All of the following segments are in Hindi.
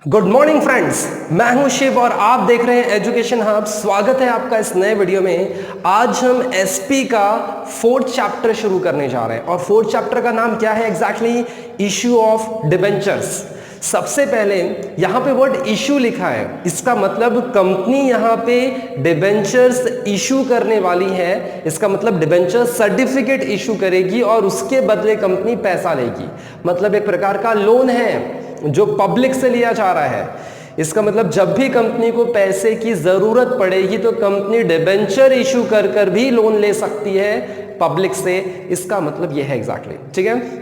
गुड मॉर्निंग फ्रेंड्स, मैं हूं शिव और आप देख रहे हैं एजुकेशन हब। स्वागत है आपका इस नए वीडियो में। आज हम एसपी का 4th चैप्टर शुरू करने जा रहे हैं और 4th चैप्टर का नाम क्या है एग्जैक्टली? Issue of debentures. सबसे पहले यहां पे वर्ड इश्यू लिखा है, इसका मतलब कंपनी यहां पे डिबेंचर्स इशू करने वाली है। इसका मतलब डिबेंचर सर्टिफिकेट इशू करेगी और उसके बदले कंपनी पैसा लेगी। मतलब एक प्रकार का लोन है जो पब्लिक से लिया जा रहा है। इसका मतलब जब भी कंपनी को पैसे की जरूरत पड़ेगी तो कंपनी डिबेंचर इशू कर भी लोन ले सकती है पब्लिक से। इसका मतलब यह है एग्जैक्टली, ठीक है।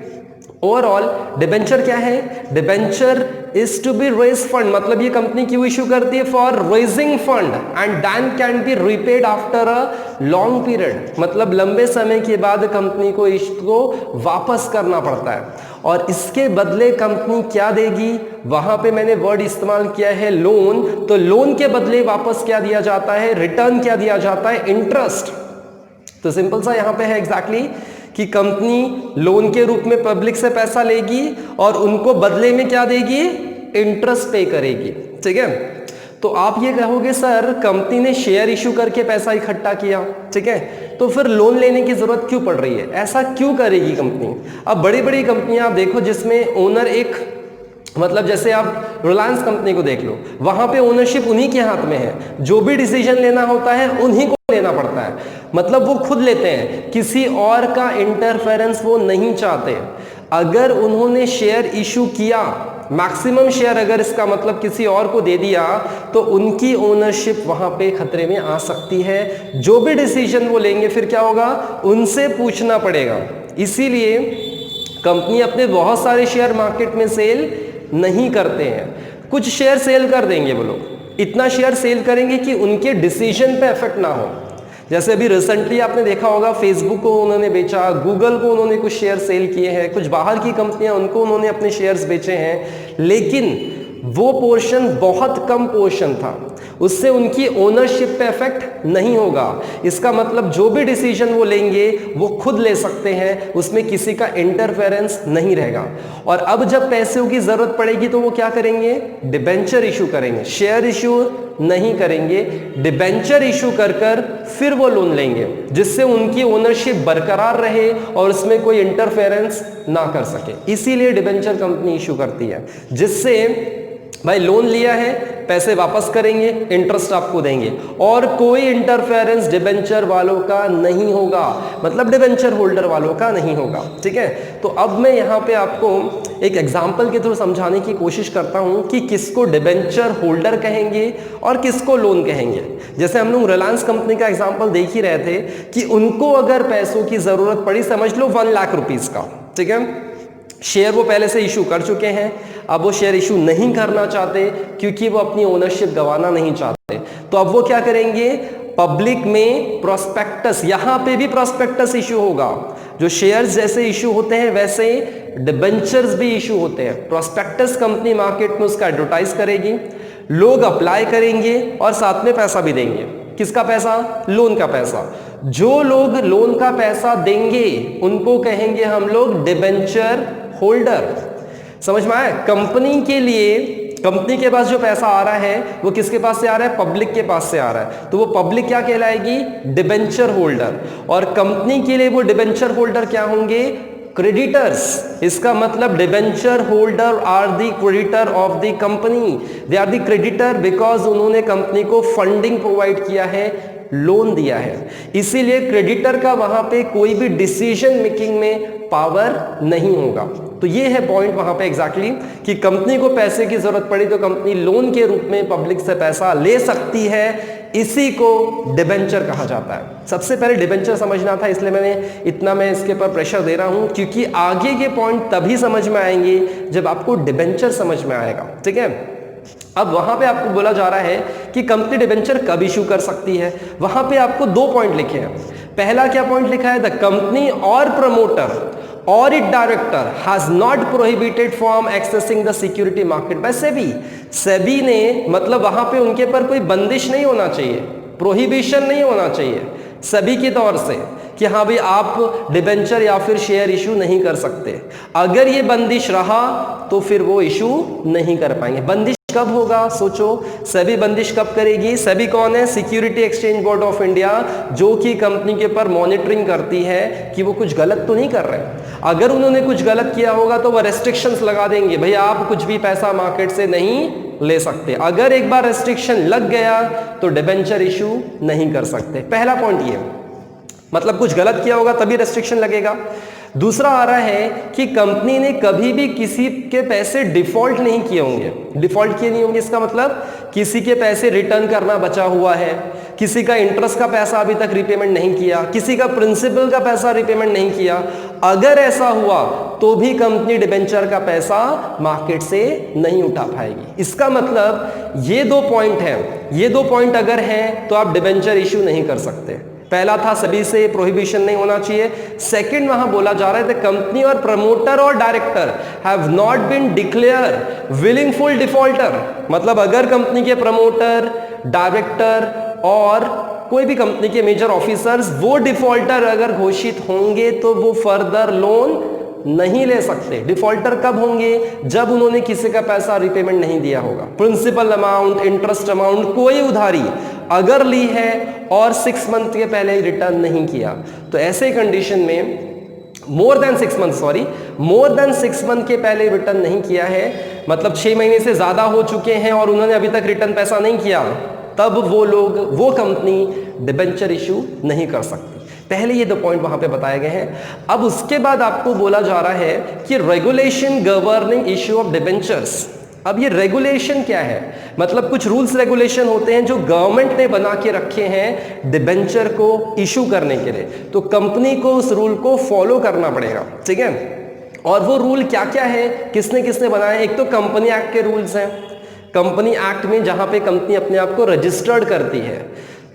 ओवरऑल डिबेंचर क्या है? Debenture is to be raise fund, मतलब ये कंपनी क्यों इशू करती है? For raising fund and then can be repaid after a long period. मतलब लंबे समय के बाद कंपनी को इसको वापस करना पड़ता है और इसके बदले कंपनी क्या देगी? वहां पे मैंने वर्ड इस्तेमाल किया है लोन। तो लोन के बदले वापस क्या दिया जाता है? रिटर्न क्या दिया जाता है? इंटरेस्ट। तो सिंपल सा यहां पे है एग्जैक्टली कि कंपनी लोन के रूप में पब्लिक से पैसा लेगी और उनको बदले में क्या देगी? इंटरेस्ट पे करेगी, ठीक है। तो आप ये कहोगे सर कंपनी ने शेयर इशू करके पैसा इकट्ठा किया, ठीक है, तो फिर लोन लेने की जरूरत क्यों पड़ रही है? ऐसा क्यों करेगी कंपनी? अब बड़ी बड़ी कंपनियां आप देखो जिसमें ओनर एक, मतलब जैसे आप रिलायंस कंपनी को देख लो, वहां पे ओनरशिप उन्हीं के हाथ में है। जो भी डिसीजन लेना होता है उन्हीं को लेना पड़ता है, मतलब वो खुद लेते हैं, किसी और का इंटरफेरेंस वो नहीं चाहते। अगर उन्होंने शेयर इशू किया, मैक्सिमम शेयर अगर इसका मतलब किसी और को दे दिया, तो उनकी ओनरशिप वहां पे खतरे में आ सकती है। जो भी डिसीजन वो लेंगे फिर क्या होगा? उनसे पूछना पड़ेगा। इसीलिए कंपनी अपने बहुत सारे शेयर मार्केट में सेल नहीं करते हैं। कुछ शेयर सेल कर देंगे वो लोग, इतना शेयर सेल करेंगे कि उनके डिसीजन पे इफेक्ट ना हो। जैसे अभी रिसेंटली आपने देखा होगा फेसबुक को उन्होंने बेचा, गूगल को उन्होंने कुछ शेयर सेल किए हैं, कुछ बाहर की कंपनियां उनको उन्होंने अपने शेयर्स बेचे हैं, लेकिन वो पोर्शन बहुत कम पोर्शन था, उससे उनकी ओनरशिप पे इफेक्ट नहीं होगा। इसका मतलब जो भी डिसीजन वो लेंगे वो खुद ले सकते हैं, उसमें किसी का इंटरफेरेंस नहीं रहेगा। और अब जब पैसों की जरूरत पड़ेगी तो वो क्या करेंगे? डिबेंचर इशू करेंगे, शेयर इशू नहीं करेंगे। डिबेंचर इशू कर फिर वो लोन लेंगे जिससे उनकी ओनरशिप बरकरार रहे और उसमें कोई इंटरफेरेंस ना कर सके। इसीलिए डिबेंचर कंपनी इशू करती है, जिससे भाई लोन लिया है, पैसे वापस करेंगे, इंटरेस्ट आपको देंगे और कोई इंटरफेरेंस डिबेंचर वालों का नहीं होगा, मतलब डिबेंचर होल्डर वालों का नहीं होगा, ठीक है। तो अब मैं यहाँ पे आपको एक एग्जांपल के थ्रू समझाने की कोशिश करता हूँ कि किसको डिबेंचर होल्डर कहेंगे और किसको लोन कहेंगे। जैसे हम लोग रिलायंस कंपनी का एग्जाम्पल देख ही रहे थे कि उनको अगर पैसों की जरूरत पड़ी, समझ लो 1 लाख रुपीज का, ठीक है, शेयर वो पहले से इशू कर चुके हैं, अब वो शेयर इशू नहीं करना चाहते क्योंकि वो अपनी ओनरशिप गंवाना नहीं चाहते। तो अब वो क्या करेंगे? पब्लिक में प्रोस्पेक्टस, यहां पे भी प्रोस्पेक्टस इशू होगा। जो शेयर्स जैसे इशू होते हैं वैसे डिबेंचर्स भी इशू होते हैं। प्रोस्पेक्टस कंपनी मार्केट में उसका एडवर्टाइज करेगी, लोग अप्लाई करेंगे और साथ में पैसा भी देंगे। किसका पैसा? लोन का पैसा। जो लोग लोन का पैसा देंगे उनको कहेंगे हम लोग डिबेंचर होल्डर। समझ में आया? कंपनी के लिए, कंपनी के पास जो पैसा आ रहा है वो किसके पास से आ रहा है? पब्लिक के पास से आ रहा है, तो वो पब्लिक क्या कहलाएगी? Debenture holder. और कंपनी के लिए वो डिबेंचर होल्डर क्या होंगे? क्रेडिटर्स। इसका मतलब debenture holder are the creditor of the company. They are the creditor because उन्होंने कंपनी को फंडिंग प्रोवाइड किया है, लोन दिया है। इसीलिए क्रेडिटर का वहां पे कोई भी डिसीजन मेकिंग में पावर नहीं होगा। तो ये है पॉइंट वहां पे एग्जैक्टली कि कंपनी को पैसे की जरूरत पड़ी तो कंपनी लोन के रूप में पब्लिक से पैसा ले सकती है। इसी को डिबेंचर कहा जाता है। सबसे पहले डिबेंचर समझना था, इसलिए मैं इसके ऊपर प्रेशर दे रहा हूं, क्योंकि आगे के पॉइंट तभी समझ में आएंगे जब आपको डिबेंचर समझ में आएगा, ठीक है। अब वहां पे आपको बोला जा रहा है कि कंपनी डिबेंचर कब इशू कर सकती है। वहां पे आपको 2 पॉइंट लिखे हैं। पहला क्या पॉइंट लिखा है? द कंपनी और प्रमोटर और it director has not prohibited from accessing the security market by SEBI. SEBI ने, मतलब वहां पे उनके पर कोई बंदिश नहीं होना चाहिए, प्रोहिबिशन नहीं होना चाहिए सेबी के तौर से कि हाँ भाई आप डिबेंचर या फिर शेयर इशू नहीं कर सकते। अगर ये बंदिश रहा तो फिर वो इशू नहीं कर पाएंगे। बंदिश कब होगा? सोचो, सेबी बंदिश कब करेगी? सेबी कौन है? Security exchange board of India, जो कि कंपनी के ऊपर मॉनिटरिंग करती है कि वो कुछ गलत तो नहीं कर रहे हैं। अगर उन्होंने कुछ गलत किया होगा तो वो रेस्ट्रिक्शंस लगा देंगे, भाई आप कुछ भी पैसा मार्केट से नहीं ले सकते। अगर एक बार रेस्ट्रिक्शन लग गया तो डिबेंचर इशू नहीं कर सकते। पहला पॉइंट ये, मतलब कुछ गलत किया होगा तभी रेस्ट्रिक्शन लगेगा। दूसरा आ रहा है कि कंपनी ने कभी भी किसी के पैसे डिफॉल्ट नहीं किए होंगे। डिफॉल्ट किए नहीं होंगे इसका मतलब किसी के पैसे रिटर्न करना बचा हुआ है, किसी का इंटरेस्ट का पैसा अभी तक रिपेमेंट नहीं किया, किसी का प्रिंसिपल का पैसा रिपेमेंट नहीं किया। अगर ऐसा हुआ तो भी कंपनी डिबेंचर का पैसा मार्केट से नहीं उठा पाएगी। इसका मतलब ये दो पॉइंट हैं, ये दो पॉइंट अगर हैं तो आप डिबेंचर इश्यू नहीं कर सकते। पहला था सभी से प्रोहिबिशन नहीं होना चाहिए। सेकंड वहां बोला जा रहा है कंपनी और प्रमोटर और director have not been declare wilful defaulter. मतलब अगर कंपनी के प्रमोटर, डायरेक्टर और कोई भी कंपनी के मेजर ऑफिसर्स वो डिफॉल्टर अगर घोषित होंगे तो वो फर्दर लोन नहीं ले सकते। डिफॉल्टर कब होंगे? जब उन्होंने किसी का पैसा रिपेमेंट नहीं दिया होगा। प्रिंसिपल अमाउंट, इंटरेस्ट अमाउंट, कोई उधारी अगर ली है और 6 मंथ के पहले रिटर्न नहीं किया तो ऐसे कंडीशन में मोर देन 6 मंथ के पहले रिटर्न नहीं किया है, मतलब 6 महीने से ज्यादा हो चुके हैं और उन्होंने अभी तक रिटर्न पैसा नहीं किया, तब वो कंपनी डिबेंचर इशू नहीं कर सकती। पहले ये दो पॉइंट वहां पे बताए गए हैं। अब उसके बाद आपको बोला जा रहा है कि regulation governing issue of debentures. अब ये रेगुलेशन क्या है? मतलब कुछ रूल्स रेगुलेशन होते हैं जो गवर्नमेंट ने बना के रखे हैं डिबेंचर को इशू करने के लिए, तो कंपनी को उस रूल को फॉलो करना पड़ेगा, ठीक है। और वो रूल क्या क्या है, किसने किसने बनाए? एक तो कंपनी एक्ट के रूल्स हैं। कंपनी एक्ट में जहां पे कंपनी अपने आप को रजिस्टर्ड करती है,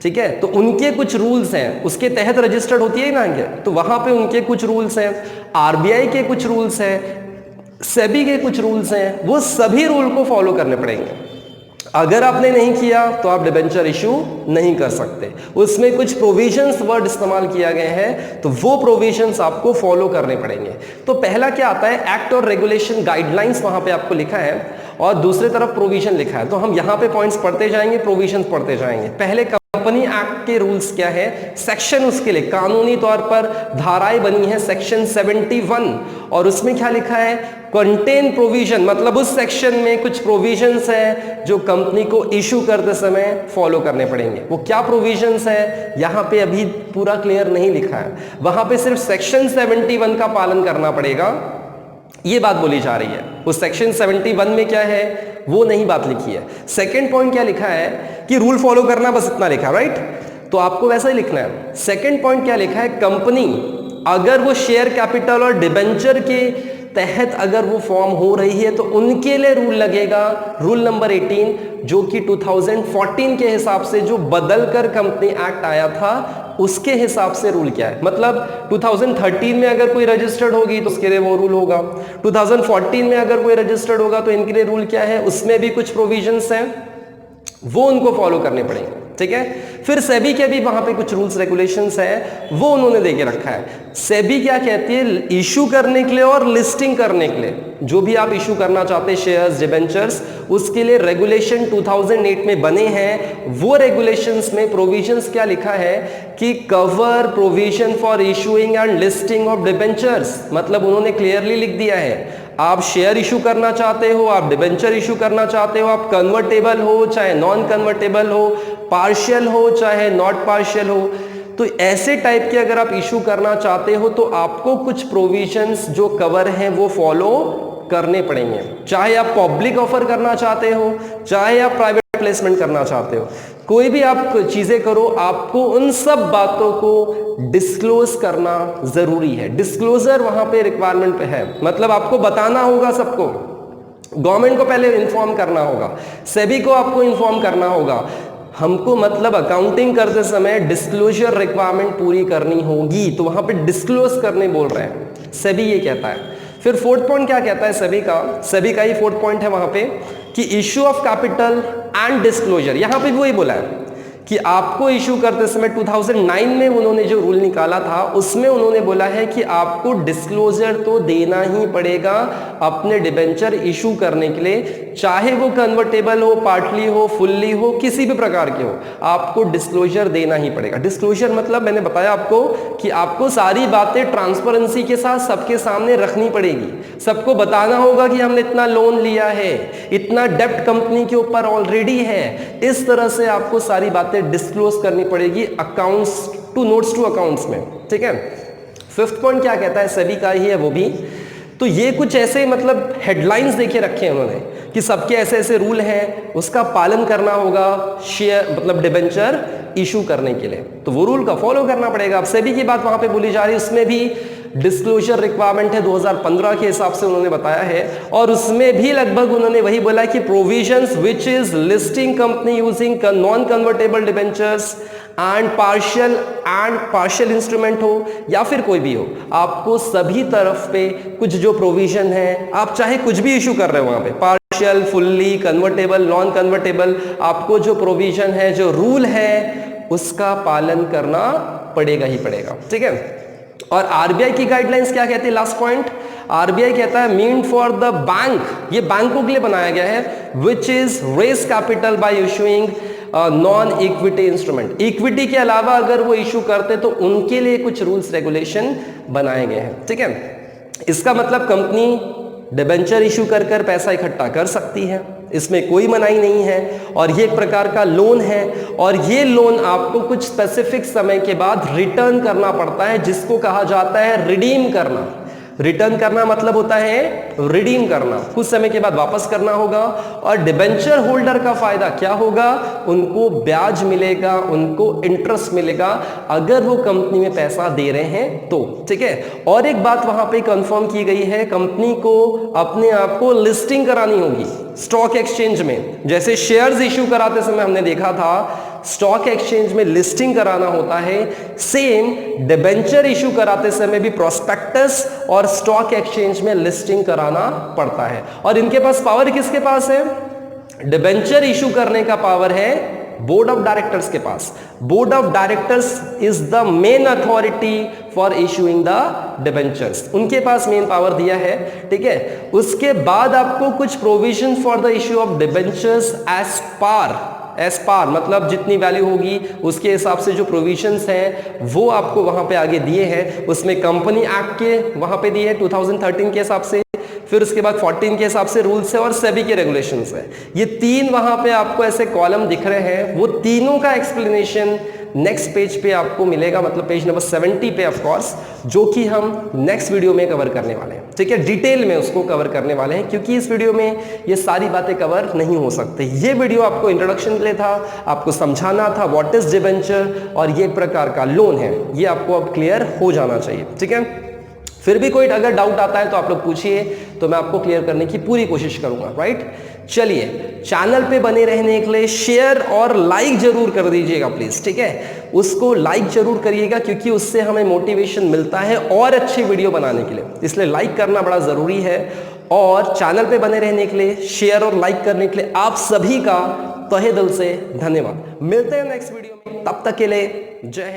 ठीक है, तो उनके कुछ रूल्स हैं, उसके तहत रजिस्टर्ड होती है ना, तो वहां पे उनके कुछ रूल्स हैं। आरबीआई के कुछ रूल्स हैं, सेबी के कुछ रूल्स हैं, वो सभी रूल को फॉलो करने पड़ेंगे। अगर आपने नहीं किया तो आप डिबेंचर इशू नहीं कर सकते। उसमें कुछ प्रोविजंस वर्ड इस्तेमाल किया गया है, तो वो प्रोविजंस आपको फॉलो करने पड़ेंगे। तो पहला क्या आता है? एक्ट और रेगुलेशन गाइडलाइंस वहां पे आपको लिखा है और दूसरी तरफ प्रोविजन लिखा है। तो हम यहां पे पॉइंट्स पढ़ते जाएंगे, प्रोविजंस पढ़ते जाएंगे। पहले कंपनी एक्ट के रूल्स क्या है, सेक्शन उसके लिए कानूनी तौर पर धाराएं बनी है सेक्शन 71, और उसमें क्या लिखा है? कंटेन प्रोविजन, मतलब उस सेक्शन में कुछ प्रोविजंस हैं जो कंपनी को इशू करते समय फॉलो करने पड़ेंगे। वो क्या प्रोविजंस है यहां पे अभी पूरा क्लियर नहीं लिखा है, वहां पे सिर्फ सेक्शन 71 का पालन करना पड़ेगा, ये बात बोली जा रही है। उस सेक्शन 71 में क्या है वो नहीं बात लिखी है। सेकंड पॉइंट क्या लिखा है कि रूल फॉलो करना, बस इतना लिखा, राइट? तो आपको वैसा ही लिखना है। सेकंड पॉइंट क्या लिखा है? कंपनी अगर वो शेयर कैपिटल और डिबेंचर के तहत अगर वो फॉर्म हो रही है तो उनके लिए रूल लगेगा, रूल नंबर 18, जो कि 2014 के हिसाब से जो बदल कर कंपनी एक्ट आया था उसके हिसाब से रूल क्या है। मतलब 2013 में अगर कोई रजिस्टर्ड होगी तो उसके लिए वो रूल होगा, 2014 में अगर कोई रजिस्टर्ड होगा तो इनके लिए रूल क्या है, उसमें भी कुछ प्रोविजंस हैं, वो उनको फॉलो करने पड़ेंगे, ठीक है। फिर सेबी के भी वहां पे कुछ रूल्स रेगुलेशंस है, वो उन्होंने देके रखा है। सेबी क्या कहती है? इशू करने के लिए और लिस्टिंग करने के लिए, जो भी आप इशू करना चाहते हैं शेयर्स, डिबेंचर्स, उसके लिए रेगुलेशन 2008 में बने हैं। वो रेगुलेशंस में प्रोविजंस क्या लिखा है कि cover provision for issuing and listing of debentures, मतलब उन्होंने क्लियरली लिख दिया है आप शेयर इशू करना चाहते हो, आप डिबेंचर इशू करना चाहते हो, आप कन्वर्टेबल हो चाहे नॉन कन्वर्टेबल हो, पार्शियल हो चाहे नॉट पार्शियल हो, तो ऐसे टाइप के अगर आप इशू करना चाहते हो तो आपको कुछ प्रोविजंस जो कवर हैं वो फॉलो करने पड़ेंगे। चाहे आप पब्लिक ऑफर करना चाहते हो, चाहे आप प्राइवेट प्लेसमेंट करना चाहते हो, कोई भी आप चीजें करो, आपको उन सब बातों को डिस्क्लोज करना जरूरी है। डिस्क्लोजर वहां पे रिक्वायरमेंट पे है, मतलब आपको बताना होगा सबको, गवर्नमेंट को पहले इन्फॉर्म करना होगा, सेबी को आपको इन्फॉर्म करना होगा, हमको मतलब अकाउंटिंग करते समय डिस्क्लोजर रिक्वायरमेंट पूरी करनी होगी, तो वहां पे डिस्क्लोज करने बोल रहे हैं, सेबी ये कहता है। फिर फोर्थ पॉइंट क्या कहता है सेबी का ही फोर्थ पॉइंट है वहां पे कि issue of capital and disclosure, यहां पे भी वही बोला है कि आपको इशू करते समय 2009 में उन्होंने जो रूल निकाला था उसमें उन्होंने बोला है कि आपको डिस्क्लोजर तो देना ही पड़ेगा अपने डिबेंचर इशू करने के लिए, चाहे वो कन्वर्टेबल हो, पार्टली हो, फुल्ली हो, किसी भी प्रकार के हो, आपको डिस्क्लोजर देना ही पड़ेगा। डिस्क्लोजर मतलब मैंने बताया आपको कि आपको सारी बातें ट्रांसपेरेंसी के साथ सबके सामने रखनी पड़ेगी, सबको बताना होगा कि हमने इतना लोन लिया है, इतना डेब्ट कंपनी के ऊपर ऑलरेडी है, इस तरह से आपको सारी बातें डिस्क्लोज करनी पड़ेगी accounts to notes to accounts में, ठीक है। फिफ्थ पॉइंट क्या कहता है, सेबी का ही है वो भी। तो ये कुछ ऐसे मतलब हेडलाइंस देखे रखे हैं उन्होंने कि सबके ऐसे ऐसे रूल हैं, उसका पालन करना होगा शेयर मतलब डिबेंचर इशू करने के लिए, तो वो रूल का फॉलो करना पड़ेगा। अब सेबी की बात वहां पे बोली जा रही है, उसमें भी डिस्क्लोजर रिक्वायरमेंट है 2015 के हिसाब से उन्होंने बताया है, और उसमें भी लगभग उन्होंने वही बोला कि provisions which is listing company using non convertible debentures and partial instrument हो या फिर कोई भी हो, आपको सभी तरफ पे कुछ जो प्रोविजन है, आप चाहे कुछ भी इशू कर रहे हो वहां पे, partial, fully, convertible, non convertible, आपको जो प्रोविजन है, जो रूल है, उसका पालन करना पड़ेगा ही पड़ेगा, ठीक है। और आरबीआई की गाइडलाइंस क्या कहती है, लास्ट पॉइंट, आरबीआई कहता है मीन फॉर द बैंक, ये बैंकों के लिए बनाया गया है, which is raise capital by issuing non equity instrument. Equity के अलावा अगर वो इशू करते तो उनके लिए कुछ रूल्स रेगुलेशन बनाए गए हैं, ठीक है। इसका मतलब कंपनी डिबेंचर इशू कर कर पैसा इकट्ठा कर सकती है, इसमें कोई मनाही नहीं है, और ये एक प्रकार का लोन है, और ये लोन आपको कुछ स्पेसिफिक समय के बाद रिटर्न करना पड़ता है, जिसको कहा जाता है रिडीम करना। रिटर्न करना मतलब होता है रिडीम करना, कुछ समय के बाद वापस करना होगा। और डिबेंचर होल्डर का फायदा क्या होगा, उनको ब्याज मिलेगा, उनको इंटरेस्ट मिलेगा अगर वो कंपनी में पैसा दे रहे हैं तो, ठीक है। और एक बात वहां पे कंफर्म की गई है, कंपनी को अपने आप को लिस्टिंग करानी होगी स्टॉक एक्सचेंज में। जैसे शेयर्स इश्यू कराते समय हमने देखा था स्टॉक एक्सचेंज में लिस्टिंग कराना होता है, सेम डिबेंचर इशू कराते समय भी प्रोस्पेक्टस और स्टॉक एक्सचेंज में लिस्टिंग कराना पड़ता है। और इनके पास पावर किसके पास है, डिबेंचर इशू करने का पावर है बोर्ड ऑफ डायरेक्टर्स के पास। Board of directors is the main authority for issuing the debentures, उनके पास मेन पावर दिया है, ठीक है। उसके बाद आपको कुछ provision for the issue of debentures as per मतलब जितनी वैल्यू होगी उसके हिसाब से जो प्रोविजंस हैं वो आपको वहां पे आगे दिए हैं। उसमें कंपनी एक्ट के वहां पे दिए हैं 2013 के हिसाब से, फिर उसके बाद 14 के हिसाब से रूल्स है, और सेबी के रेगुलेशंस है। ये तीन वहां पे आपको ऐसे कॉलम दिख रहे हैं, वो तीनों का एक्सप्लेनेशन नेक्स्ट पेज पे आपको मिलेगा, मतलब पेज नंबर 70 पे ऑफ कोर्स, जो कि हम नेक्स्ट वीडियो में कवर करने वाले हैं, ठीक है। डिटेल में उसको कवर करने वाले हैं, क्योंकि इस वीडियो में ये सारी बातें कवर नहीं हो सकती। ये वीडियो आपको इंट्रोडक्शन के लिए था, आपको समझाना था व्हाट इज डिबेंचर और ये एक प्रकार का लोन है, ये आपको अब क्लियर हो जाना चाहिए, ठीक है। फिर भी कोई अगर डाउट आता है तो आप लोग पूछिए, तो मैं आपको क्लियर करने की पूरी कोशिश करूंगा, राइट। चलिए, चैनल पे बने रहने के लिए शेयर और लाइक जरूर कर दीजिएगा प्लीज, ठीक है। उसको लाइक जरूर करिएगा, क्योंकि उससे हमें मोटिवेशन मिलता है और अच्छी वीडियो बनाने के लिए, इसलिए लाइक करना बड़ा जरूरी है। और चैनल पे बने रहने के लिए, शेयर और लाइक करने के लिए आप सभी का तहे दिल से धन्यवाद। मिलते हैं नेक्स्ट वीडियो में, तब तक के लिए जय हिंद।